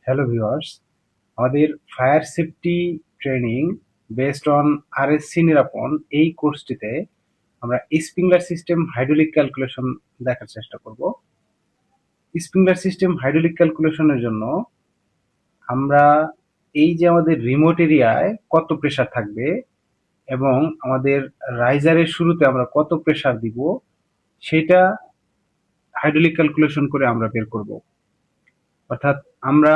Hello viewers, আমাদের fire safety training based on RSC Nirapon এই কোর্সটিতে আমরা স্প্রিংলার সিস্টেম হাইড্রোলিক ক্যালকুলেশন দেখার চেষ্টা করব। স্প্রিংলার সিস্টেম হাইড্রোলিক ক্যালকুলেশনের জন্য আমরা এই যে আমাদের রিমোট এরিয়ায় কত প্রেসার থাকবে এবং আমাদের রাইজারের শুরুতে আমরা কত প্রেসার দিব সেটা হাইড্রোলিক ক্যালকুলেশন করে আমরা বের করব। অর্থাৎ আমরা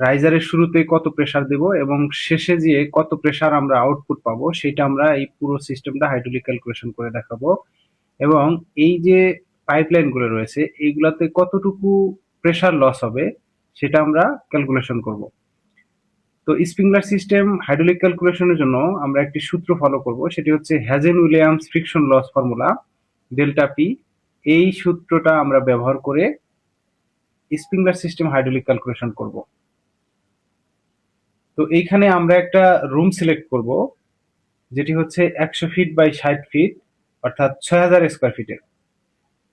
রাইজারের শুরুতে কত প্রেসার দেব এবং শেষে যেয়ে কত প্রেসার আমরা আউটপুট পাবো সেটা আমরা এই পুরো সিস্টেমটা হাইড্রোলিক ক্যালকুলেশন করে দেখাবো। এবং এই যে পাইপলাইন গুলো রয়েছে এইগুলাতে কতটুকু প্রেসার লস হবে সেটা আমরা ক্যালকুলেশন করব। তো স্প্রিংলার সিস্টেম হাইড্রোলিক ক্যালকুলেশনের জন্য আমরা একটি সূত্র ফলো করব, সেটি হচ্ছে Hazen Williams friction loss formula delta P. এই সূত্রটা আমরা ব্যবহার করে স্প্রিংলার সিস্টেম হাইড্রোলিক ক্যালকুলেশন করব। তো এইখানে আমরা একটা রুম সিলেক্ট করব যেটি হচ্ছে 100 ফিট বাই 60 ফিট অর্থাৎ 6000 স্কোয়ার ফিটের।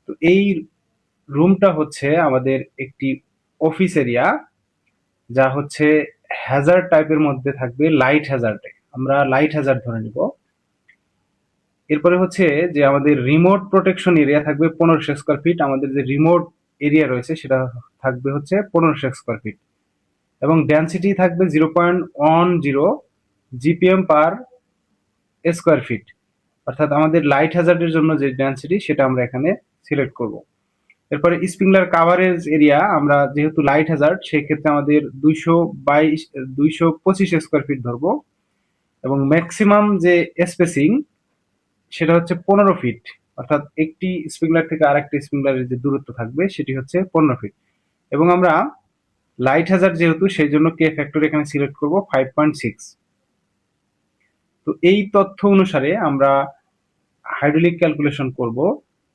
তো এই রুমটা হচ্ছে আমাদের একটি অফিস এরিয়া, যা হচ্ছে হ্যাজার্ড টাইপের মধ্যে থাকবে, লাইট হ্যাজার্ডে আমরা লাইট হ্যাজার্ড ধরে নিব। এরপরে হচ্ছে যে আমাদের রিমোট প্রোটেকশন এরিয়া থাকবে 1500 স্কোয়ার ফিট। আমাদের যে রিমোট এরিয়া রয়েছে সেটা থাকবে হচ্ছে 1500 স্কোয়ার ফিট এবং ডেনসিটি থাকবে 0.10 জিপিএম পার স্কোয়ার ফিট। অর্থাৎ আমাদের লাইট হ্যাজার্ডের জন্য যে ডেনসিটি সেটা আমরা এখানে সিলেক্ট করব। এরপরে স্প্রিংলার কাভারেজ এরিয়া আমরা যেহেতু লাইট হ্যাজার্ড সেক্ষেত্রে আমাদের 225 স্কোয়ার ফিট ধরবো এবং ম্যাক্সিমাম যে স্পেসিং সেটা হচ্ছে 15 ফিট। অর্থাৎ একটি স্প্রিংলার থেকে আরেকটি স্প্রিংলারের যে দূরত্ব থাকবে সেটি হচ্ছে 15 ফিট। এবং আমরা লাইট হ্যাজার্ড যেহেতু সেই জন্য কে ফ্যাক্টর এখানে সিলেক্ট করব 5.6। তো এই তথ্য অনুসারে আমরা হাইড্রোলিক ক্যালকুলেশন করব।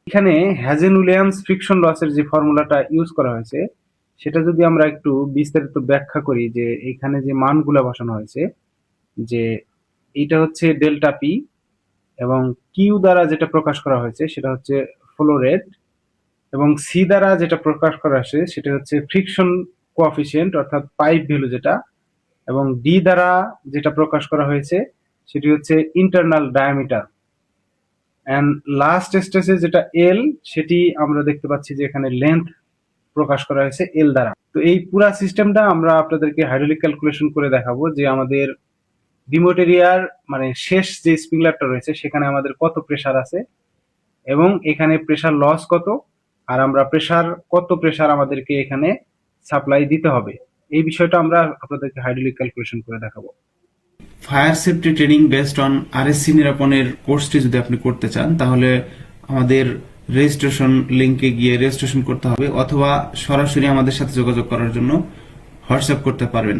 এখানে হ্যাজেন উইলিয়ামস ফ্রিকশন লসের যে ফর্মুলাটা ইউজ করা হয়েছে সেটা যদি আমরা একটু বিস্তারিত ব্যাখ্যা করি, যে এখানে যে মানগুলো বসানো হয়েছে, যে এইটা হচ্ছে ডেল্টা পি এবং কিউ দ্বারা যেটা প্রকাশ করা হয়েছে সেটা হচ্ছে ফ্লো রেট এবং সি দ্বারা যেটা প্রকাশ করা হয়েছে সেটা হচ্ছে ফ্রিকশন কোএফিসিয়েন্ট অর্থাৎ পাইপ ভ্যালু যেটা, এবং ডি দ্বারা যেটা প্রকাশ করা হয়েছে সেটি হচ্ছে ইন্টারনাল ডায়ামিটার, এন্ড লাস্ট স্টেজে যেটা এল সেটি আমরা দেখতে পাচ্ছি যে এখানে লেন্থ প্রকাশ করা হয়েছে এল দ্বারা। তো এই পুরা সিস্টেমটা আমরা আপনাদেরকে হাইড্রোলিক ক্যালকুলেশন করে দেখাবো যে আমাদের রিমোট এরিয়ার মানে শেষ যে স্প্রিংলারটা রয়েছে সেখানে আমাদের কত প্রেসার আছে এবং এখানে প্রেসার লস কত, আর আমরা কত প্রেসার আমাদেরকে এখানে সাপ্লাই দিতে হবে, এই বিষয়টা আমরা আপনাদেরকে হাইড্রোলিক ক্যালকুলেশন করে দেখাবো। Fire safety training based on RSC নিরাপনের কোর্সটি যদি আপনি করতে চান তাহলে আমাদের রেজিস্ট্রেশন লিংকে গিয়ে রেজিস্ট্রেশন করতে হবে, অথবা সরাসরি আমাদের সাথে যোগাযোগ করার জন্য হোয়াটসঅ্যাপ করতে পারবেন।